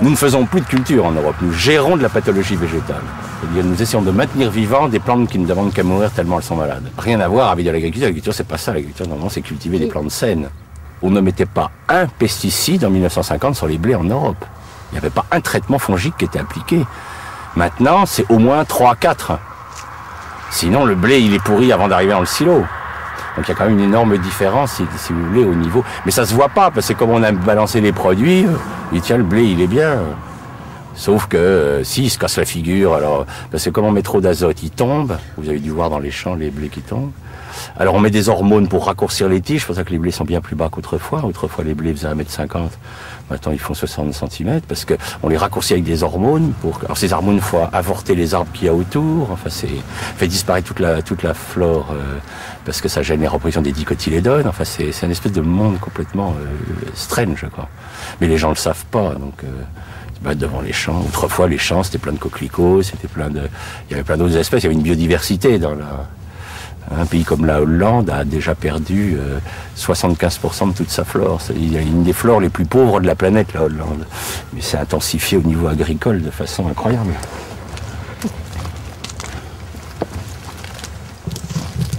Nous ne faisons plus de culture en Europe, nous gérons de la pathologie végétale. C'est-à-dire nous essayons de maintenir vivants des plantes qui ne demandent qu'à mourir tellement elles sont malades. Rien à voir avec de l'agriculture. L'agriculture, c'est pas ça. L'agriculture, normalement, c'est cultiver des plantes saines. On ne mettait pas un pesticide en 1950 sur les blés en Europe. Il n'y avait pas un traitement fongique qui était appliqué. Maintenant, c'est au moins 3-4. Sinon, le blé, il est pourri avant d'arriver dans le silo. Donc il y a quand même une énorme différence, si vous voulez, au niveau... Mais ça se voit pas, parce que comme on a balancé les produits, il tiens, le blé, il est bien. Sauf que, si, il se casse la figure, alors... Parce que comme on met trop d'azote, il tombe. Vous avez dû voir dans les champs les blés qui tombent. Alors on met des hormones pour raccourcir les tiges, c'est pour ça que les blés sont bien plus bas qu'autrefois. Autrefois, les blés faisaient 1,50 m. Maintenant, ils font 60 cm, parce que on les raccourcit avec des hormones. Alors ces hormones, il faut avorter les arbres qu'il y a autour. Enfin, fait disparaître toute la flore, parce que ça gêne la reproduction des dicotylédones. Enfin, c'est une espèce de monde complètement strange, quoi. Mais les gens le savent pas, donc... devant les champs. Autrefois, les champs, c'était plein de coquelicots, c'était il y avait plein d'autres espèces, il y avait une biodiversité dans un pays comme la Hollande a déjà perdu 75% de toute sa flore. Il y a une des flores les plus pauvres de la planète, la Hollande. Mais c'est intensifié au niveau agricole de façon incroyable.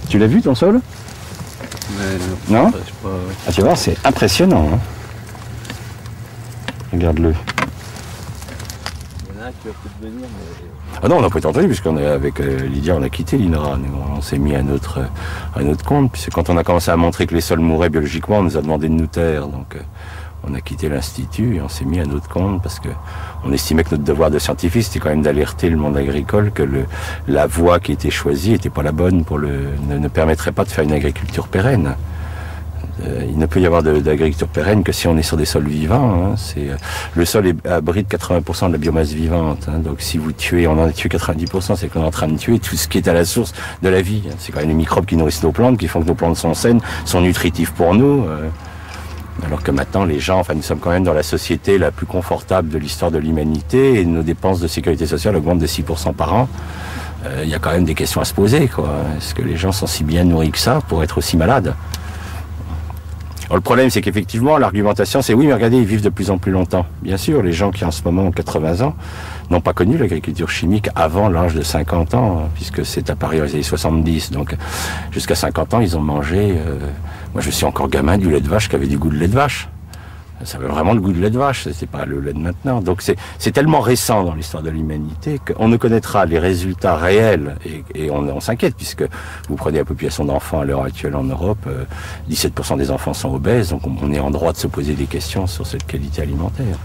Tu l'as vu ton sol? Non? Ah, tu vois, c'est impressionnant. Hein, regarde-le. Qui va peut-être venir, mais... Ah non, on n'a pas été entendu, puisqu'on est avec Lydia, on a quitté l'INRA. On s'est mis à notre compte. Puis quand on a commencé à montrer que les sols mouraient biologiquement, on nous a demandé de nous taire. Donc on a quitté l'Institut et on s'est mis à notre compte parce que on estimait que notre devoir de scientifique, c'était quand même d'alerter le monde agricole que la voie qui était choisie n'était pas la bonne ne permettrait pas de faire une agriculture pérenne. Il ne peut y avoir d'agriculture pérenne que si on est sur des sols vivants. Hein. Le sol abrite 80% de la biomasse vivante. Hein. Donc si vous tuez, on en a tué 90%, c'est qu'on est en train de tuer tout ce qui est à la source de la vie. C'est quand même les microbes qui nourrissent nos plantes, qui font que nos plantes sont saines, sont nutritifs pour nous. Alors que maintenant, les gens, nous sommes quand même dans la société la plus confortable de l'histoire de l'humanité et nos dépenses de sécurité sociale augmentent de 6% par an. Il y a quand même des questions à se poser, quoi. Est-ce que les gens sont si bien nourris que ça pour être aussi malades ? Alors, le problème, c'est qu'effectivement, l'argumentation, c'est oui, mais regardez, ils vivent de plus en plus longtemps. Bien sûr, les gens qui en ce moment ont 80 ans n'ont pas connu l'agriculture chimique avant l'âge de 50 ans, hein, puisque c'est apparu dans les années 70. Donc, jusqu'à 50 ans, ils ont mangé... moi, je suis encore gamin du lait de vache qui avait du goût de lait de vache. Ça avait vraiment le goût de lait de vache, c'est pas le lait de maintenant. Donc c'est tellement récent dans l'histoire de l'humanité qu'on ne connaîtra les résultats réels et on s'inquiète puisque vous prenez la population d'enfants à l'heure actuelle en Europe, 17% des enfants sont obèses, donc on est en droit de se poser des questions sur cette qualité alimentaire.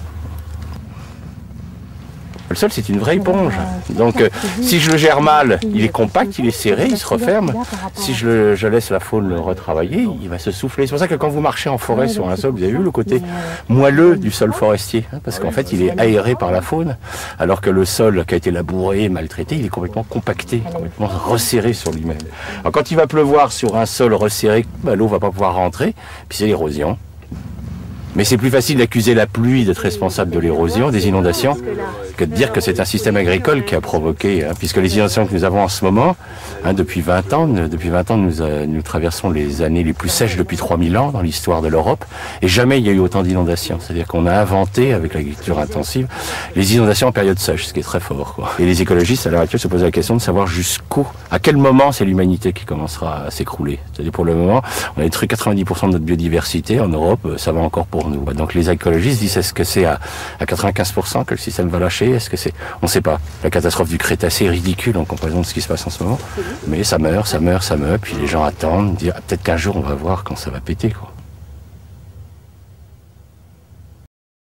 Le sol, c'est une vraie éponge. Donc, si je le gère mal, il est compact, il est serré, il se referme. Si je laisse la faune le retravailler, il va se souffler. C'est pour ça que quand vous marchez en forêt sur un sol, vous avez vu le côté moelleux du sol forestier. Hein, parce qu'en fait, il est aéré par la faune. Alors que le sol qui a été labouré, maltraité, il est complètement compacté, complètement resserré sur lui-même. Alors, quand il va pleuvoir sur un sol resserré, l'eau va pas pouvoir rentrer. Puis c'est l'érosion. Mais c'est plus facile d'accuser la pluie d'être responsable de l'érosion, des inondations, que de dire que c'est un système agricole qui a provoqué, hein, puisque les inondations que nous avons en ce moment, hein, depuis 20 ans, nous traversons les années les plus sèches depuis 3000 ans dans l'histoire de l'Europe, et jamais il y a eu autant d'inondations. C'est-à-dire qu'on a inventé, avec l'agriculture intensive, les inondations en période sèche, ce qui est très fort, quoi. Et les écologistes, à l'heure actuelle, se posent la question de savoir à quel moment c'est l'humanité qui commencera à s'écrouler. C'est-à-dire pour le moment, on a détruit 90% de notre biodiversité en Europe, ça va encore pour nous. Donc les écologistes disent est-ce que c'est à 95% que le système va lâcher? Est-ce que c'est... On ne sait pas. La catastrophe du Crétacé est ridicule en comparaison de ce qui se passe en ce moment. Mais ça meurt, puis les gens attendent, disent peut-être qu'un jour on va voir quand ça va péter, quoi.